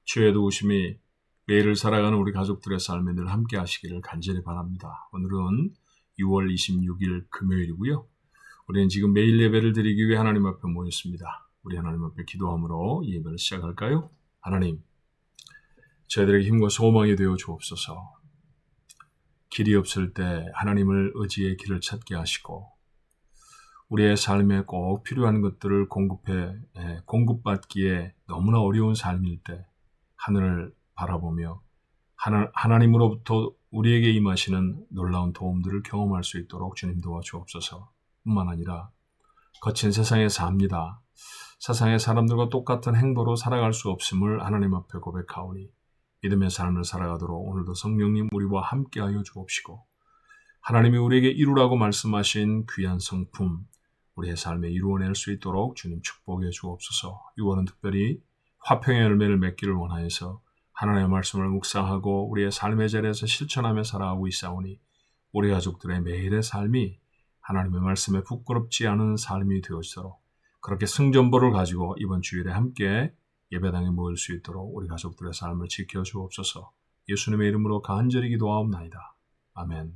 주의 도우심이 매일을 살아가는 우리 가족들의 삶에 늘 함께 하시기를 간절히 바랍니다. 오늘은 6월 26일 금요일이고요. 우리는 지금 매일 예배를 드리기 위해 하나님 앞에 모였습니다. 우리 하나님 앞에 기도함으로 이 예배를 시작할까요? 하나님, 저희들에게 힘과 소망이 되어 주옵소서. 길이 없을 때 하나님을 의지의 길을 찾게 하시고 우리의 삶에 꼭 필요한 것들을 공급받기에 너무나 어려운 삶일 때 하늘을 바라보며 하나님으로부터 우리에게 임하시는 놀라운 도움들을 경험할 수 있도록 주님 도와주옵소서. 뿐만 아니라 거친 세상에 삽니다. 세상의 사람들과 똑같은 행보로 살아갈 수 없음을 하나님 앞에 고백하오니 믿음의 삶을 살아가도록 오늘도 성령님 우리와 함께하여 주옵시고 하나님이 우리에게 이루라고 말씀하신 귀한 성품 우리의 삶에 이루어낼 수 있도록 주님 축복해 주옵소서. 6월은 특별히 화평의 열매를 맺기를 원하여서 하나님의 말씀을 묵상하고 우리의 삶의 자리에서 실천하며 살아가고 있사오니 우리 가족들의 매일의 삶이 하나님의 말씀에 부끄럽지 않은 삶이 되어지도록 그렇게 승전보를 가지고 이번 주일에 함께 예배당에 모일 수 있도록 우리 가족들의 삶을 지켜주옵소서. 예수님의 이름으로 간절히 기도하옵나이다. 아멘.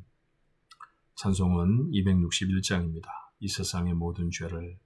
찬송은 261장입니다. 이 세상의 모든 죄를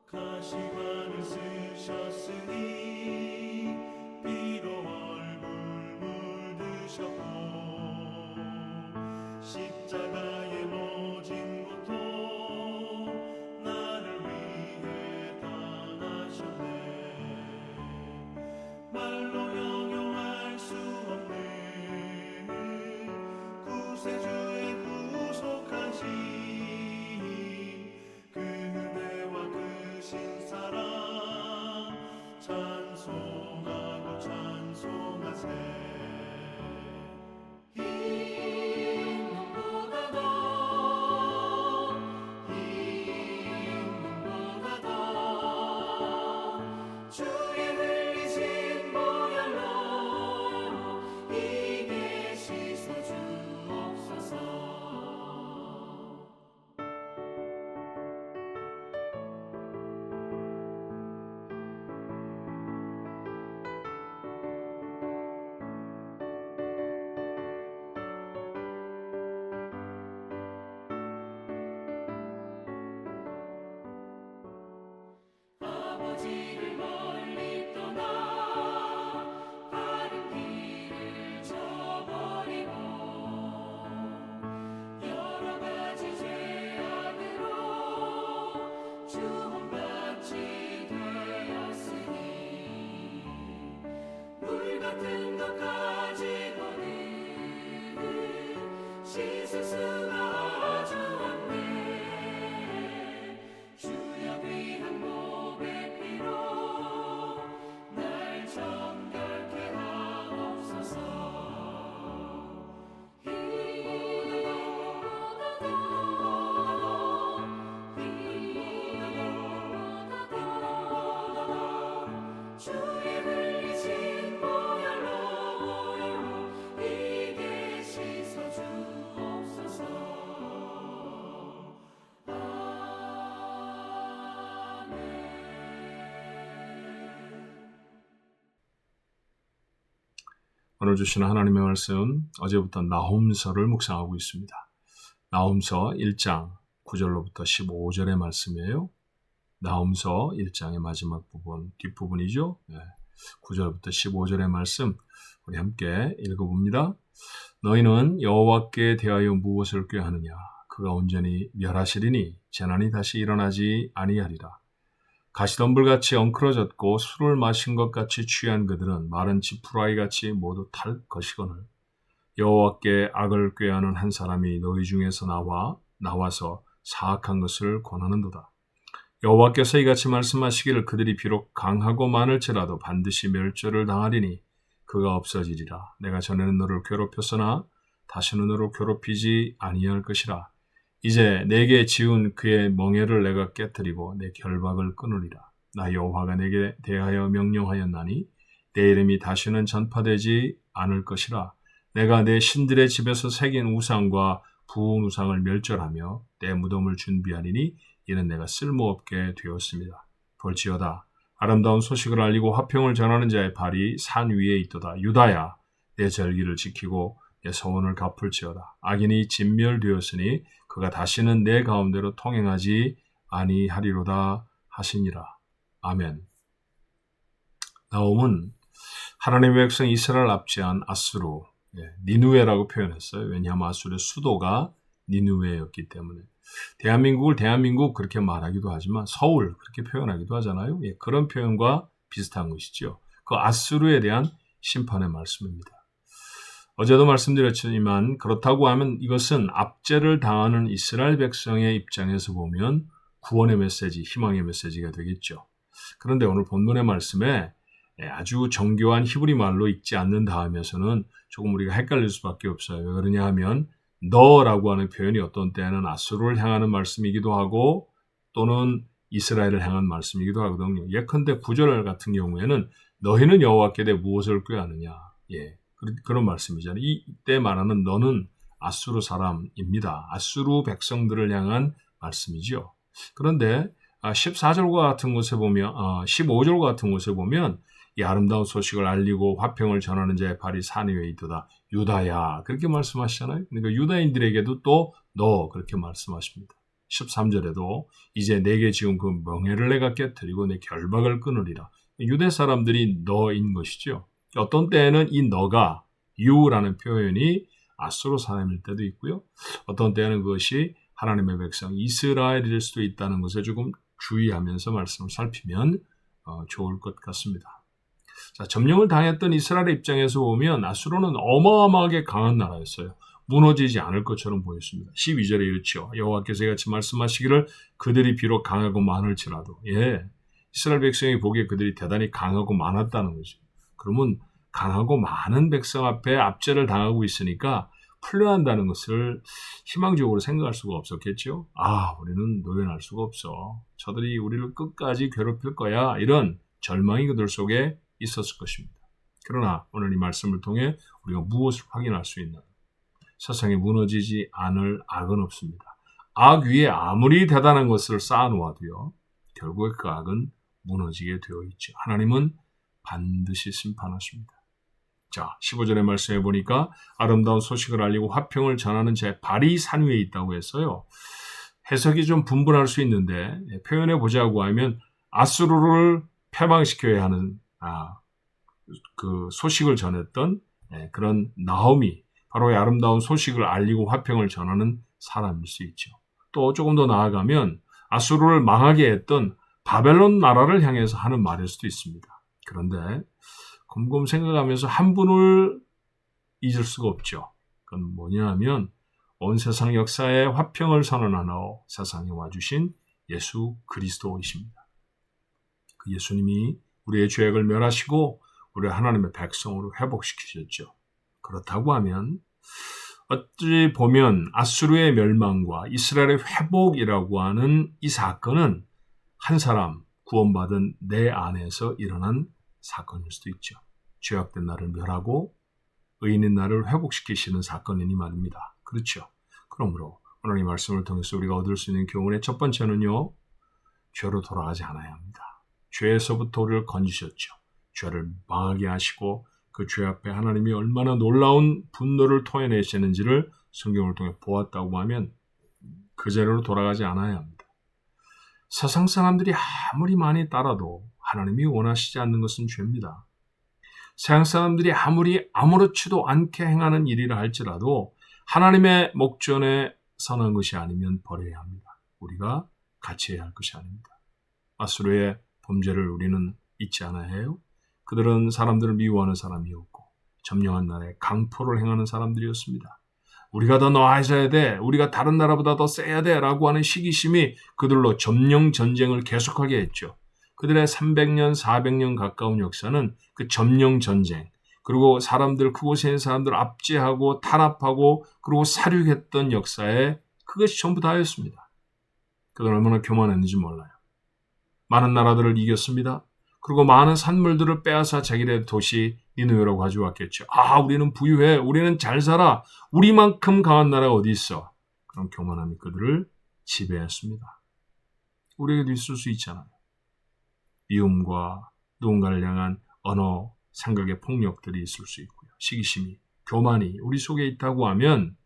가시관을 쓰셨으니 피로 얼굴 물드셨고 십자가에 모진 고통 나를 위해 당하셨네. 말로 형용할 수 없는 구세주의 구속하신 사랑 찬송하고 찬송하세. 흰눈보다 더 흰눈보다 더 주의 흘리신 보혈로 이게 씻어주옵소서. 오늘 주시는 하나님의 말씀, 어제부터 나홈서를 묵상하고 있습니다. 나홈서 1장 9절로부터 15절의 말씀이에요. 나홈서 1장의 마지막 부분, 뒷부분이죠. 9절부터 15절의 말씀 우리 함께 읽어봅니다. 너희는 여호와께 대하여 무엇을 꾀하느냐? 그가 온전히 멸하시리니 재난이 다시 일어나지 아니하리라. 가시덤불같이 엉클어졌고 술을 마신 것 같이 취한 그들은 마른 지푸라기같이 모두 탈 것이거늘 여호와께 악을 꾀하는 한 사람이 너희 중에서 나와서 사악한 것을 권하는도다. 여호와께서 이같이 말씀하시기를 그들이 비록 강하고 많을지라도 반드시 멸절을 당하리니 그가 없어지리라. 내가 전에는 너를 괴롭혔으나 다시는 너를 괴롭히지 아니할 것이라. 이제 내게 지은 그의 멍에를 내가 깨뜨리고 내 결박을 끊으리라. 나 여호와가 내게 대하여 명령하였나니 내 이름이 다시는 전파되지 않을 것이라. 내가 내 신들의 집에서 새긴 우상과 부은 우상을 멸절하며 내 무덤을 준비하리니 이는 내가 쓸모없게 되었습니다. 볼지어다 아름다운 소식을 알리고 화평을 전하는 자의 발이 산 위에 있도다. 유다야 내 절기를 지키고 내 서원을 갚을지어다. 악인이 진멸되었으니 그가 다시는 내 가운데로 통행하지 아니하리로다 하시니라. 아멘. 나홈은 하나님의 백성 이스라엘 압제한 아수르, 니누웨라고 표현했어요. 왜냐하면 아수르의 수도가 니누웨였기 때문에. 대한민국을 대한민국 그렇게 말하기도 하지만 서울 그렇게 표현하기도 하잖아요. 그런 표현과 비슷한 것이죠. 그 아수르에 대한 심판의 말씀입니다. 어제도 말씀드렸지만 그렇다고 하면 이것은 압제를 당하는 이스라엘 백성의 입장에서 보면 구원의 메시지, 희망의 메시지가 되겠죠. 그런데 오늘 본문의 말씀에 아주 정교한 히브리 말로 읽지 않는 다음에서는 조금 우리가 헷갈릴 수밖에 없어요. 왜 그러냐 하면 너라고 하는 표현이 어떤 때는 아수르를 향하는 말씀이기도 하고 또는 이스라엘을 향한 말씀이기도 하거든요. 예컨대 9절 같은 경우에는 너희는 여호와께 대해 무엇을 꾀하느냐. 그런 말씀이잖아요. 이때 말하는 너는 아수르 사람입니다. 아수르 백성들을 향한 말씀이죠. 그런데 14절과 같은 곳에 보면 15절과 같은 곳에 보면 이 아름다운 소식을 알리고 화평을 전하는 자의 발이 산 위에 있도다. 유다야 그렇게 말씀하시잖아요. 그러니까 유다인들에게도 또 너 그렇게 말씀하십니다. 13절에도 이제 내게 지은 그 멍에를 내가 깨뜨리고 내 결박을 끊으리라. 유대 사람들이 너인 것이죠. 어떤 때에는 이 너가 유라는 표현이 아수르 사람일 때도 있고요. 어떤 때는 그것이 하나님의 백성 이스라엘일 수도 있다는 것에 조금 주의하면서 말씀을 살피면 좋을 것 같습니다. 자, 점령을 당했던 이스라엘의 입장에서 보면 아수르는 어마어마하게 강한 나라였어요. 무너지지 않을 것처럼 보였습니다. 12절에 이렇죠. 여호와께서 이같이 말씀하시기를 그들이 비록 강하고 많을지라도 이스라엘 백성이 보기에 그들이 대단히 강하고 많았다는 거죠. 그러면 강하고 많은 백성 앞에 압제를 당하고 있으니까 풀려난다는 것을 희망적으로 생각할 수가 없었겠죠. 우리는 노연할 수가 없어. 저들이 우리를 끝까지 괴롭힐 거야. 이런 절망이 그들 속에 있었을 것입니다. 그러나 오늘 이 말씀을 통해 우리가 무엇을 확인할 수 있나요? 세상에 무너지지 않을 악은 없습니다. 악 위에 아무리 대단한 것을 쌓아놓아도요. 결국에 그 악은 무너지게 되어 있죠. 하나님은 반드시 심판하십니다. 자, 15절의 말씀에 보니까 아름다운 소식을 알리고 화평을 전하는 자의 발이 산 위에 있다고 했어요. 해석이 좀 분분할 수 있는데 표현해 보자고 하면 아수르를 패망시켜야 하는 그 소식을 전했던 그런 나홈이 바로 이 아름다운 소식을 알리고 화평을 전하는 사람일 수 있죠. 또 조금 더 나아가면 아수르를 망하게 했던 바벨론 나라를 향해서 하는 말일 수도 있습니다. 그런데 곰곰 생각하면서 한 분을 잊을 수가 없죠. 그건 뭐냐 하면 온 세상 역사에 화평을 선언하러 세상에 와주신 예수 그리스도이십니다. 그 예수님이 우리의 죄악을 멸하시고 우리 하나님의 백성으로 회복시키셨죠. 그렇다고 하면 어찌 보면 아수르의 멸망과 이스라엘의 회복이라고 하는 이 사건은 한 사람 구원받은 내 안에서 일어난 사건일 수도 있죠. 죄악된 나를 멸하고 의인인 나를 회복시키시는 사건이니 말입니다. 그렇죠. 그러므로 오늘 이 말씀을 통해서 우리가 얻을 수 있는 교훈의 첫 번째는요. 죄로 돌아가지 않아야 합니다. 죄에서부터 우리를 건지셨죠. 죄를 망하게 하시고 그 죄 앞에 하나님이 얼마나 놀라운 분노를 토해내시는지를 성경을 통해 보았다고 하면 그 자리로 돌아가지 않아야 합니다. 세상 사람들이 아무리 많이 따라도 하나님이 원하시지 않는 것은 죄입니다. 세상 사람들이 아무리 아무렇지도 않게 행하는 일이라 할지라도 하나님의 목전에 선한 것이 아니면 버려야 합니다. 우리가 같이 해야 할 것이 아닙니다. 아수르의 범죄를 우리는 잊지 않아야 해요. 그들은 사람들을 미워하는 사람이었고 점령한 나라에 강포를 행하는 사람들이었습니다. 우리가 더 나아져야 돼, 우리가 다른 나라보다 더 세야 돼 라고 하는 시기심이 그들로 점령 전쟁을 계속하게 했죠. 그들의 300년, 400년 가까운 역사는 그 점령 전쟁, 그리고 사람들, 그곳에 있는 사람들을 압제하고 탄압하고 그리고 살육했던 역사에 그것이 전부 다였습니다. 그들은 얼마나 교만했는지 몰라요. 많은 나라들을 이겼습니다. 그리고 많은 산물들을 빼앗아 자기네 도시 니느웨로 가져왔겠죠. 우리는 부유해, 우리는 잘 살아, 우리만큼 강한 나라가 어디 있어. 그런 교만함이 그들을 지배했습니다. 우리에게도 있을 수 있잖아요. 미움과 누군가를 향한 언어, 생각의 폭력들이 있을 수 있고요. 시기심이, 교만이 우리 속에 있다고 하면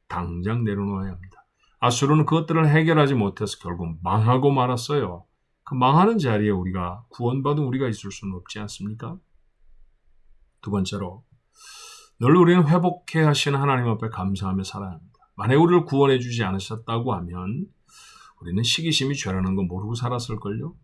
당장 내려놓아야 합니다. 아수르는 그것들을 해결하지 못해서 결국 망하고 말았어요. 그 망하는 자리에 우리가 구원받은 우리가 있을 수는 없지 않습니까? 두 번째로, 늘 우리는 회복해 하시는 하나님 앞에 감사하며 살아야 합니다. 만약 우리를 구원해 주지 않으셨다고 하면 우리는 시기심이 죄라는 거 모르고 살았을걸요?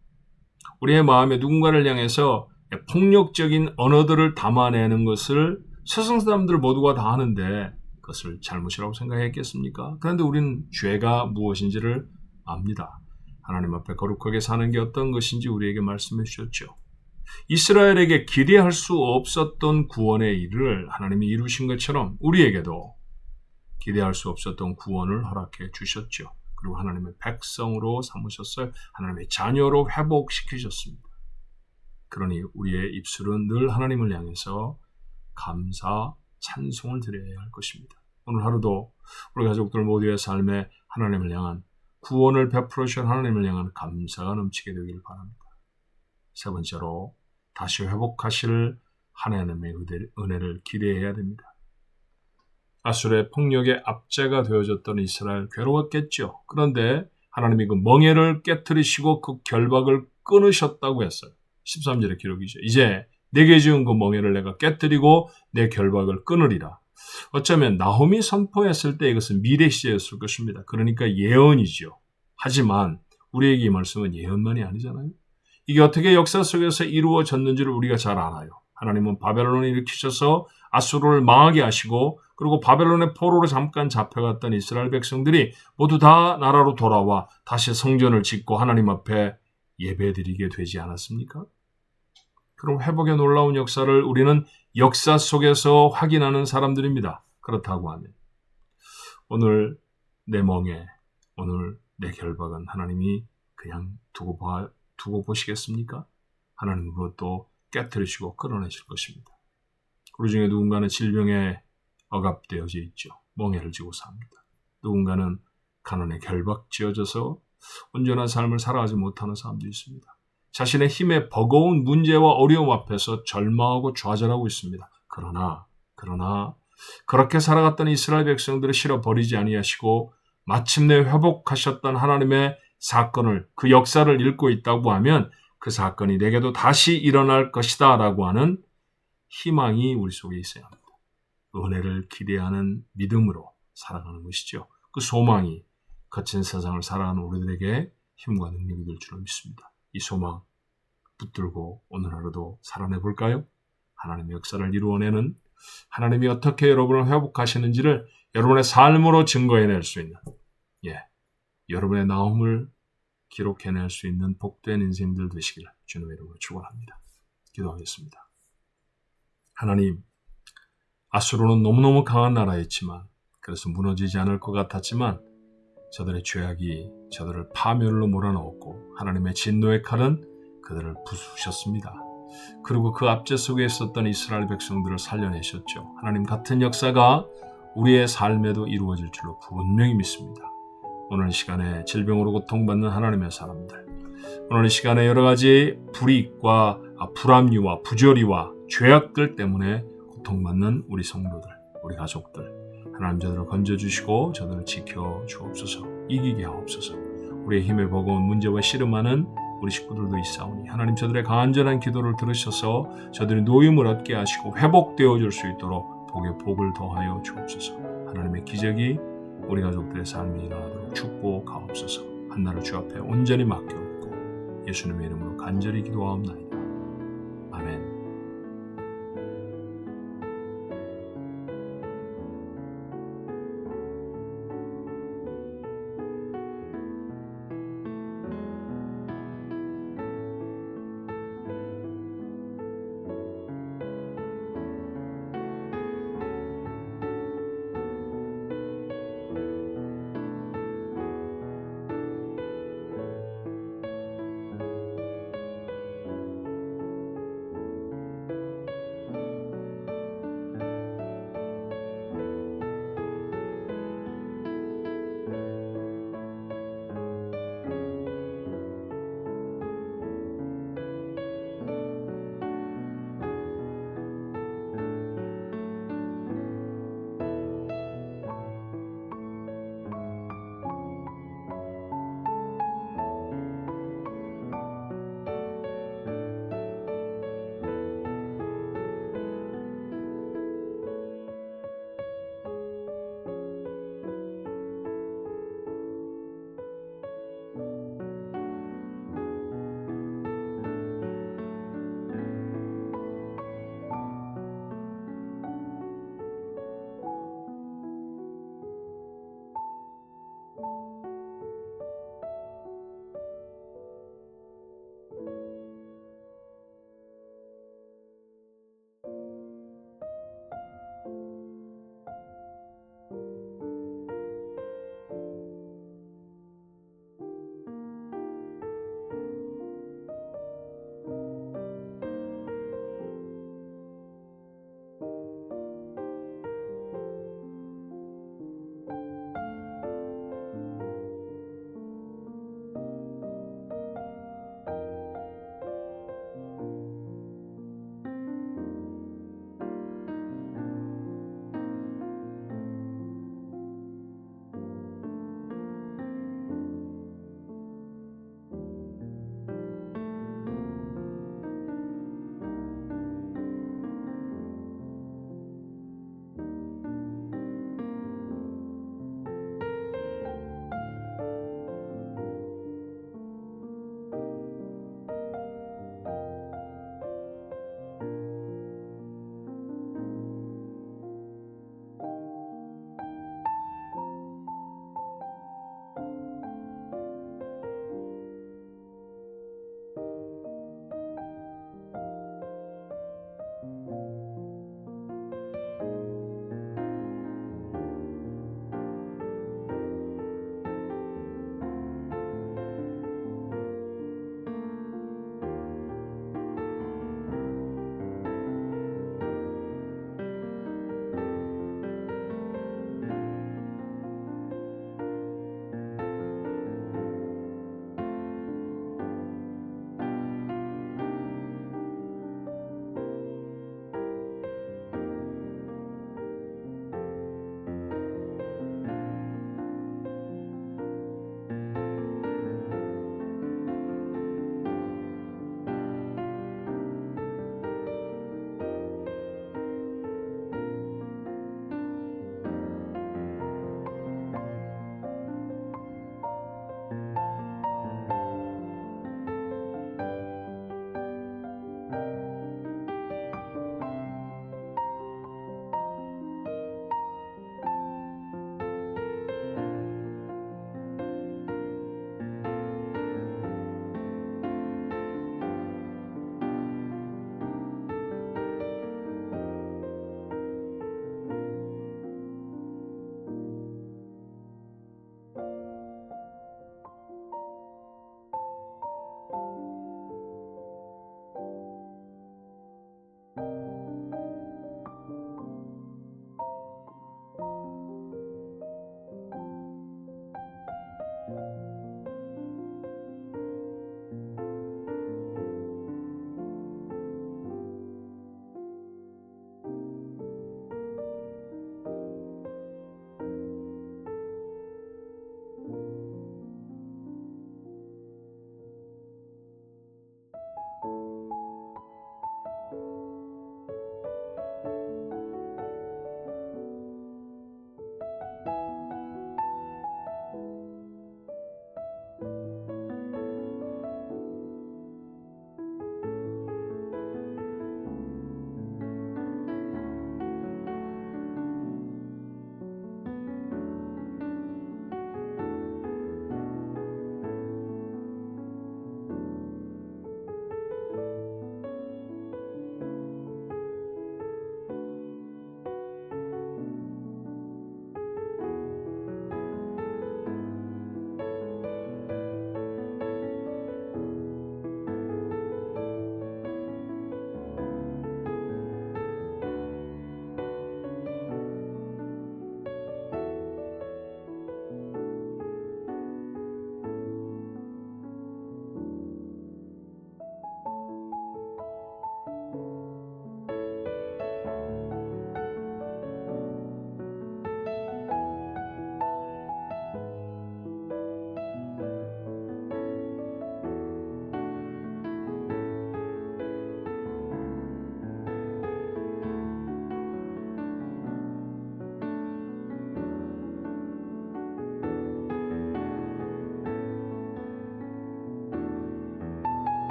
우리의 마음에 누군가를 향해서 폭력적인 언어들을 담아내는 것을 세상 사람들 모두가 다 하는데 그것을 잘못이라고 생각했겠습니까? 그런데 우리는 죄가 무엇인지를 압니다. 하나님 앞에 거룩하게 사는 게 어떤 것인지 우리에게 말씀해 주셨죠. 이스라엘에게 기대할 수 없었던 구원의 일을 하나님이 이루신 것처럼 우리에게도 기대할 수 없었던 구원을 허락해 주셨죠. 그리고 하나님의 백성으로 삼으셨어요. 하나님의 자녀로 회복시키셨습니다. 그러니 우리의 입술은 늘 하나님을 향해서 감사, 찬송을 드려야 할 것입니다. 오늘 하루도 우리 가족들 모두의 삶에 하나님을 향한 구원을 베풀어 주신 하나님을 향한 감사가 넘치게 되길 바랍니다. 세 번째로, 다시 회복하실 하나님의 은혜를 기대해야 됩니다. 아수르의 폭력의 압제가 되어졌던 이스라엘 괴로웠겠죠. 그런데 하나님이 그 멍에를 깨뜨리시고 그 결박을 끊으셨다고 했어요. 13절의 기록이죠. 이제 내게 지은 그 멍에를 내가 깨뜨리고 내 결박을 끊으리라. 어쩌면 나홈이 선포했을 때 이것은 미래 시제였을 것입니다. 그러니까 예언이죠. 하지만 우리에게 이 말씀은 예언만이 아니잖아요. 이게 어떻게 역사 속에서 이루어졌는지를 우리가 잘 알아요. 하나님은 바벨론을 일으키셔서 아수르를 망하게 하시고 그리고 바벨론의 포로로 잠깐 잡혀갔던 이스라엘 백성들이 모두 다 나라로 돌아와 다시 성전을 짓고 하나님 앞에 예배드리게 되지 않았습니까? 그럼 회복의 놀라운 역사를 우리는 역사 속에서 확인하는 사람들입니다. 그렇다고 하면 오늘 내 멍에, 오늘 내 결박은 하나님이 그냥 두고 보시겠습니까? 하나님은 그것도 깨뜨리시고 끌어내실 것입니다. 우리 중에 누군가는 질병에 억압되어져 있죠. 멍에를 지고 삽니다. 누군가는 가난에 결박지어져서 온전한 삶을 살아가지 못하는 사람도 있습니다. 자신의 힘에 버거운 문제와 어려움 앞에서 절망하고 좌절하고 있습니다. 그러나 그렇게 살아갔던 이스라엘 백성들을 실어버리지 아니하시고 마침내 회복하셨던 하나님의 사건을, 그 역사를 읽고 있다고 하면 그 사건이 내게도 다시 일어날 것이다 라고 하는 희망이 우리 속에 있어야 합니다. 은혜를 기대하는 믿음으로 살아가는 것이죠. 그 소망이 거친 세상을 살아가는 우리들에게 힘과 능력이 될 줄로 믿습니다. 이 소망 붙들고 오늘 하루도 살아내 볼까요? 하나님의 역사를 이루어내는, 하나님이 어떻게 여러분을 회복하시는지를 여러분의 삶으로 증거해낼 수 있는, 여러분의 나옴을 기록해낼 수 있는 복된 인생들 되시길 주님의 이름으로 축원합니다. 기도하겠습니다. 하나님, 아수르는 너무너무 강한 나라였지만, 그래서 무너지지 않을 것 같았지만 저들의 죄악이 저들을 파멸로 몰아넣었고 하나님의 진노의 칼은 그들을 부수셨습니다. 그리고 그 압제 속에 있었던 이스라엘 백성들을 살려내셨죠. 하나님 같은 역사가 우리의 삶에도 이루어질 줄로 분명히 믿습니다. 오늘 시간에 질병으로 고통받는 하나님의 사람들, 오늘 시간에 여러 가지 불이익과 불합리와 부조리와 죄악들 때문에 고통받는 우리 성도들, 우리 가족들, 하나님 저들을 건져주시고 저들을 지켜주옵소서. 이기게 하옵소서. 우리의 힘에 버거운 문제와 씨름하는 우리 식구들도 있사오니 하나님 저들의 간절한 기도를 들으셔서 저들이 노임을 얻게 하시고 회복되어 줄 수 있도록 복에 복을 더하여 주옵소서. 하나님의 기적이 우리 가족들의 삶에 일어나도록 축복하옵소서. 한나를 주 앞에 온전히 맡겨놓고 예수님의 이름으로 간절히 기도하옵나이다.